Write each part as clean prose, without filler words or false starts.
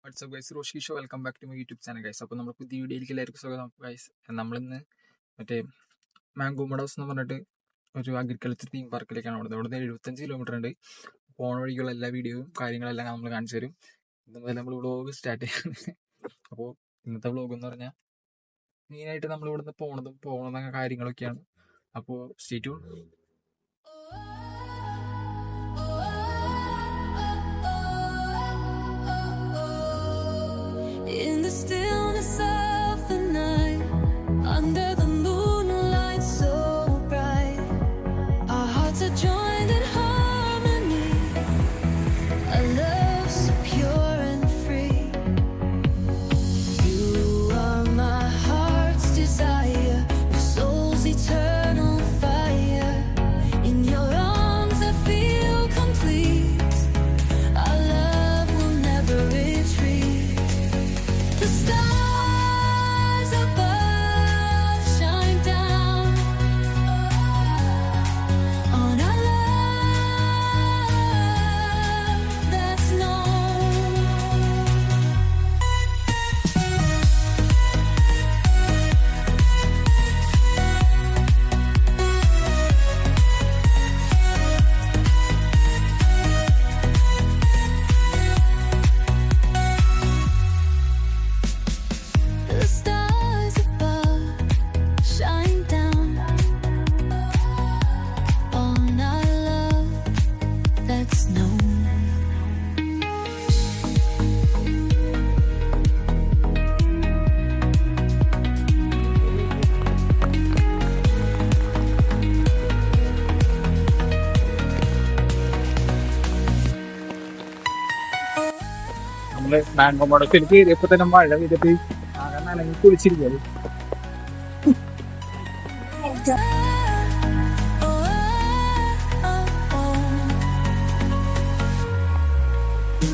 WhatsApp guys, Roshi show. Welcome back to my YouTube channel guys. അപ്പോൾ നമ്മൾ പുതിയ വീഡിയോയിലേക്ക് എല്ലാവർക്കും സ്വാഗതം ഗൈസ്. നമ്മളിന്ന് മറ്റേ മാംഗോ മഡോസ് എന്ന് പറഞ്ഞിട്ട് ഒരു അഗ്രികൾച്ചർ തീം പാർക്കിലേക്കാണ് ഓടുന്നത്. ഇവിടുന്ന് 75 കിലോമീറ്റർ ഉണ്ട്. പോണ വഴിക്കുള്ള എല്ലാ വീഡിയോയും കാര്യങ്ങളെല്ലാം നമ്മൾ കാണിച്ചു തരും. ഇന്ന് മുതൽ നമ്മൾ വ്ളോഗ് സ്റ്റാർട്ട് ചെയ്യാണ്. അപ്പോൾ ഇന്നത്തെ വ്ളോഗ് എന്ന് പറഞ്ഞാൽ മെയിനായിട്ട് നമ്മൾ ഇവിടുന്ന് പോകുന്ന കാര്യങ്ങളൊക്കെയാണ്. അപ്പോൾ stay tune. In the stillness of the night, under the moonlight so bright, our hearts are joined in harmony, a love so pure and free. You are my heart's desire, my soul's eternal fire. In your arms I feel complete, our love will never retreat. The stars above shine down on our love that's known. The stars above shine down on our love that's known. നമ്മള് mango മഡോസിൽ കയറിയപ്പോൾ തന്നെ മഴ പെയ്തിട്ട് ആകെ നനഞ്ഞ് കുളിച്ചിരിക്കുന്നത്.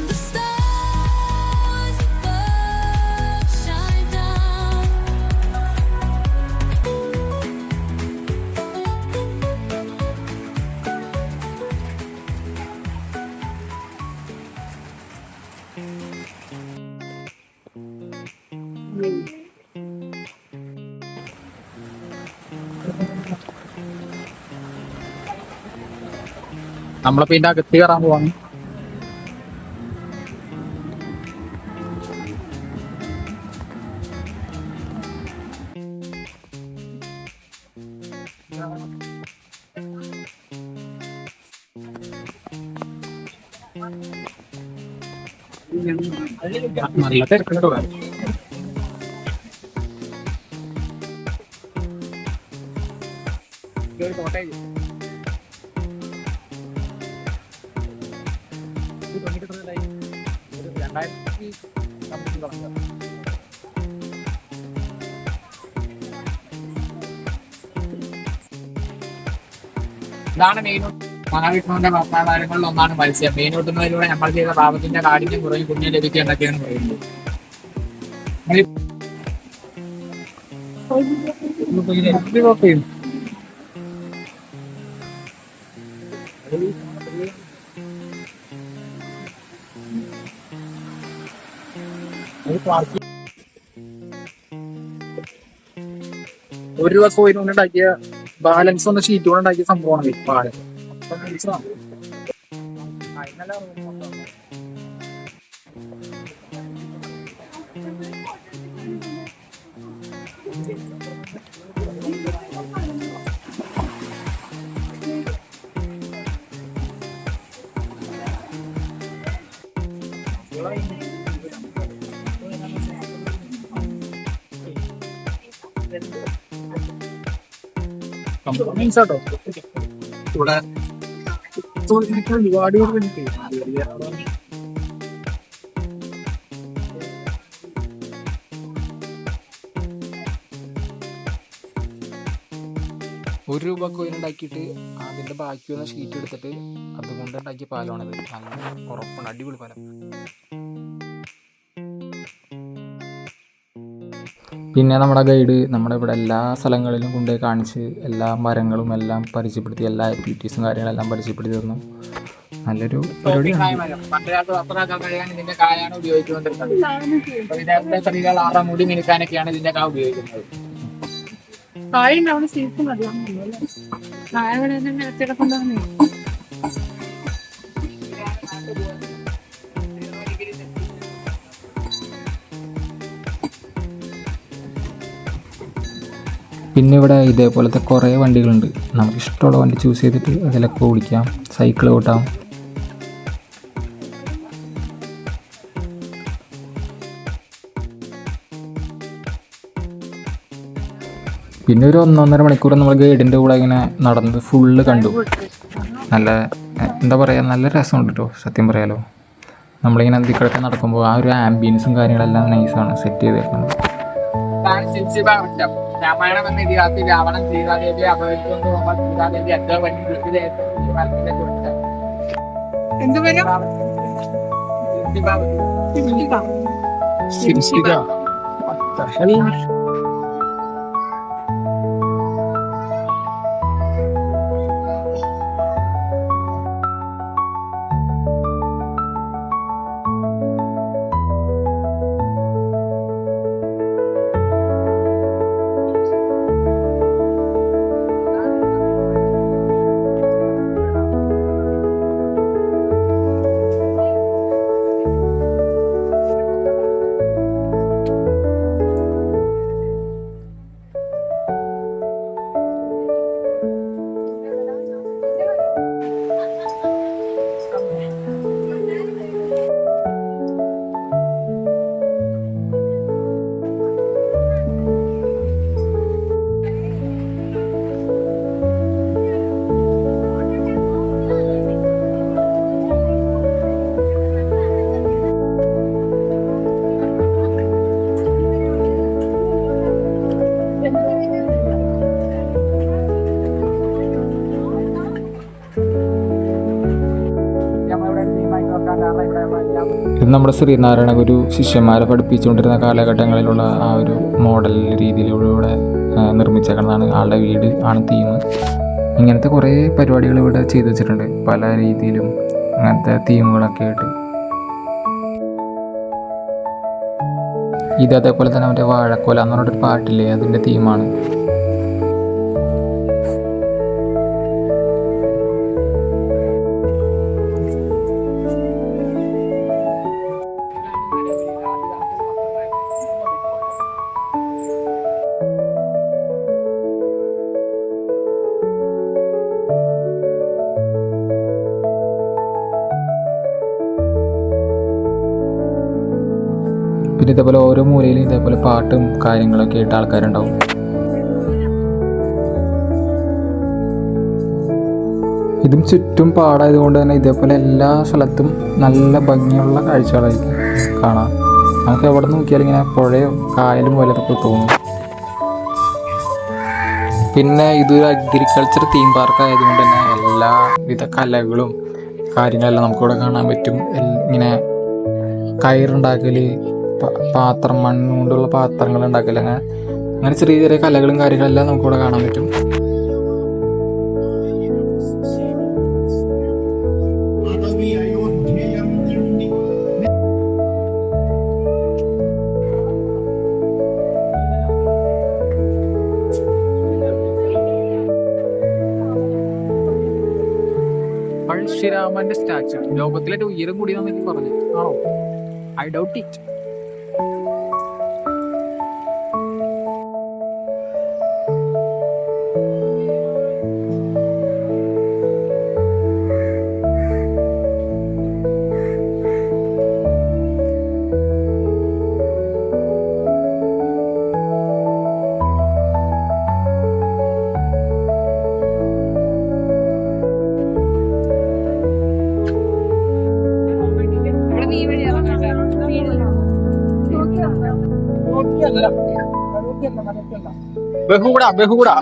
The stars above shine down. നമ്മളപ്പോ ഇതിന്റെ അകത്ത് കയറാൻ പോവാണ്. നല്ല തിരക്കുണ്ടോ? ഇതാണ് മെയിനോട്ട് മഹാവിഷ്ണുവിന്റെ ഭക്താകാരങ്ങളിൽ ഒന്നാണ് മത്സ്യം. മെയിനോട്ടുന്നതിലൂടെ നമ്മൾ ചെയ്ത പാപത്തിന്റെ കാഠിന്യം കുറയും, പുണ്യം ലഭിക്കുക എന്നൊക്കെയാണ് പറയുന്നത്. ഒരു രൂപ കോയിൻ കൊണ്ട് ഉണ്ടാക്കിയ ബാലൻസ് ഒന്ന് ഷീറ്റ് കൊണ്ട് ഉണ്ടാക്കിയ സംഭവമാണ് ഈ പാലം. ട്ടോ ഇവിടെ ഒരുപാട് ഒരു രൂപ കോയിൻ ഉണ്ടാക്കിയിട്ട് അതിന്റെ ബാക്കി വന്ന ഷീറ്റ് എടുത്തിട്ട് അതുകൊണ്ട് ഉണ്ടാക്കിയ പാലമാണത്. നല്ല ഉറപ്പാണ്, അടിപൊളി പാലം. പിന്നെ നമ്മുടെ ഗൈഡ് നമ്മുടെ ഇവിടെ എല്ലാ സ്ഥലങ്ങളിലും കൊണ്ടുപോയി കാണിച്ച് എല്ലാ മരങ്ങളും എല്ലാം പരിചയപ്പെടുത്തി, എല്ലാ ആക്ടിവിറ്റീസും കാര്യങ്ങളെല്ലാം പരിചയപ്പെടുത്തി തന്നു. നല്ലൊരു ടോപ്പിംഗ് ആയ പരിപാടിയാണ്. മരം. പണ്ട് കാലത്ത് വസ്ത്രമൊക്കെ കഴുകാൻ ഇതിന്റെ കായാണ് ഉപയോഗിച്ചുകൊണ്ടിരുന്നത്. അപ്പൊ ഇതിനകത്തെ സ്ത്രീകൾ ആരുടെ മുടി മിനുക്കാനൊക്കെയാണ് ഇതിന്റെ കാ ഉപയോഗിക്കുന്നത്. പിന്നെ ഇവിടെ ഇതേപോലത്തെ കുറേ വണ്ടികളുണ്ട്. നമുക്ക് ഇഷ്ടമുള്ള വണ്ടി ചൂസ് ചെയ്തിട്ട് അതിലൊക്കെ ഓടിക്കാം, സൈക്കിൾ ഓട്ടാം. പിന്നെ ഒരു 1.5 മണിക്കൂർ നമ്മൾ ഗൈഡിൻ്റെ കൂടെ ഇങ്ങനെ നടന്ന് ഫുള്ള് കണ്ടു. നല്ല എന്താ പറയുക, നല്ല രസമുണ്ട് കേട്ടോ സത്യം പറയാലോ. നമ്മളിങ്ങനെ എന്തിക്കിടക്ക് നടക്കുമ്പോൾ ആ ഒരു ആംബിയൻസും കാര്യങ്ങളെല്ലാം നൈസാണ് സെറ്റ് ചെയ്തേക്കുന്നത്. രാമായണം എന്ന ഇതിഹാസത്തിൽ രാവണൻ സീതാദേവിയെ അപഹരിച്ചുകൊണ്ട് പോകുമ്പോൾ സീതാദേവി അത്ര വലിയ ഇത് നമ്മുടെ ശ്രീനാരായണ ഗുരു ശിഷ്യന്മാരെ പഠിപ്പിച്ചുകൊണ്ടിരുന്ന കാലഘട്ടങ്ങളിലുള്ള ആ ഒരു മോഡൽ രീതിയിലൂടെ നിർമ്മിച്ചേക്കുന്നതാണ്. ആളുടെ വീട് ആണ് തീം. ഇങ്ങനത്തെ കുറേ പരിപാടികൾ ഇവിടെ ചെയ്തു വെച്ചിട്ടുണ്ട്, പല രീതിയിലും അങ്ങനത്തെ തീമുകളൊക്കെ ആയിട്ട്. ഇത് അതേപോലെ തന്നെ മറ്റേ വാഴക്കോല എന്ന് പറഞ്ഞിട്ടൊരു പാട്ടില്ലേ, അതിൻ്റെ തീമാണ്. പിന്നെ ഇതേപോലെ ഓരോ മൂലയിലും ഇതേപോലെ പാട്ടും കാര്യങ്ങളൊക്കെ ആയിട്ട് ആൾക്കാരുണ്ടാവും. ഇതും ചുറ്റും പാടായതുകൊണ്ട് തന്നെ ഇതേപോലെ എല്ലാ സ്ഥലത്തും നല്ല ഭംഗിയുള്ള കാഴ്ചകളായിരിക്കും കാണാം. നമുക്ക് എവിടെ നോക്കിയാലും ഇങ്ങനെ പുഴയും കായലും പോലത്തൊക്കെ തോന്നും. പിന്നെ ഇതൊരു അഗ്രികൾച്ചർ തീം പാർക്ക് ആയതുകൊണ്ട് തന്നെ എല്ലാവിധ കലകളും കാര്യങ്ങളെല്ലാം നമുക്കിവിടെ കാണാൻ പറ്റും. ഇങ്ങനെ കയറുണ്ടാക്കൽ, പാത്രം, മണ്ണുകൊണ്ടുള്ള പാത്രങ്ങൾ ഉണ്ടാക്കൽ, അങ്ങനെ ചെറിയ ചെറിയ കലകളും കാര്യങ്ങളെല്ലാം നമുക്കിവിടെ കാണാൻ പറ്റും. പഴശ്ശിരാമന്റെ സ്റ്റാച്ചു ലോകത്തിലെ ഉയരം കൂടിയാണെന്നൊക്കെ പറഞ്ഞു. ആണോ? I doubt it. ബഹുകൂടാ ബഹുകൂടാ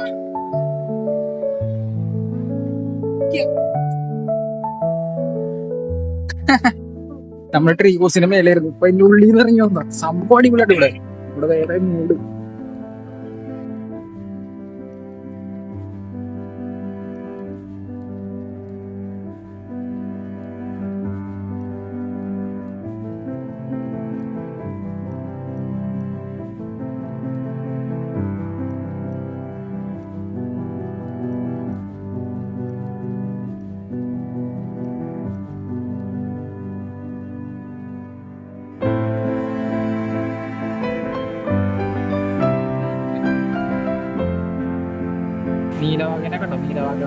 നമ്മുടെ ട്രീ കോസിന്റെ മേലായിരുന്നു. ഇപ്പൊ അതിന്റെ ഉള്ളിൽ നിന്ന് ഇറങ്ങി വന്ന സംഭവം അടിപൊളിയായിട്ട് ഇവിടെ വേറെ മൂട്. നീലവാഗനെ കണ്ടോ, നീലവാഗ.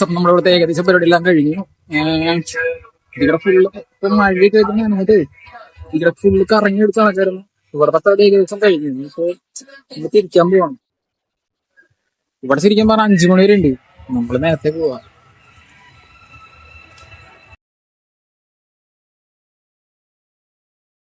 അപ്പം നമ്മുടെ ഇവിടുത്തെ ഏകദേശം പരിപാടി എല്ലാം കഴിഞ്ഞു. ഇവിടെ ഫുള്ള് ഇപ്പൊ മഴയൊക്കെ അങ്ങോട്ട് ഇവിടെ ഫുള്ള് കറങ്ങി എടുത്ത് നടക്കായിരുന്നു. ഇവിടത്തെ പരിപാടി ഏകദേശം കഴിഞ്ഞു. ഇപ്പൊ ഇവിടെ തിരിക്കാൻ പോവാണ്. ഇവിടെ ശരിക്കും പറഞ്ഞാൽ 5 മണി വരെ ഉണ്ട്. നമ്മള് നേരത്തെ പോവാ.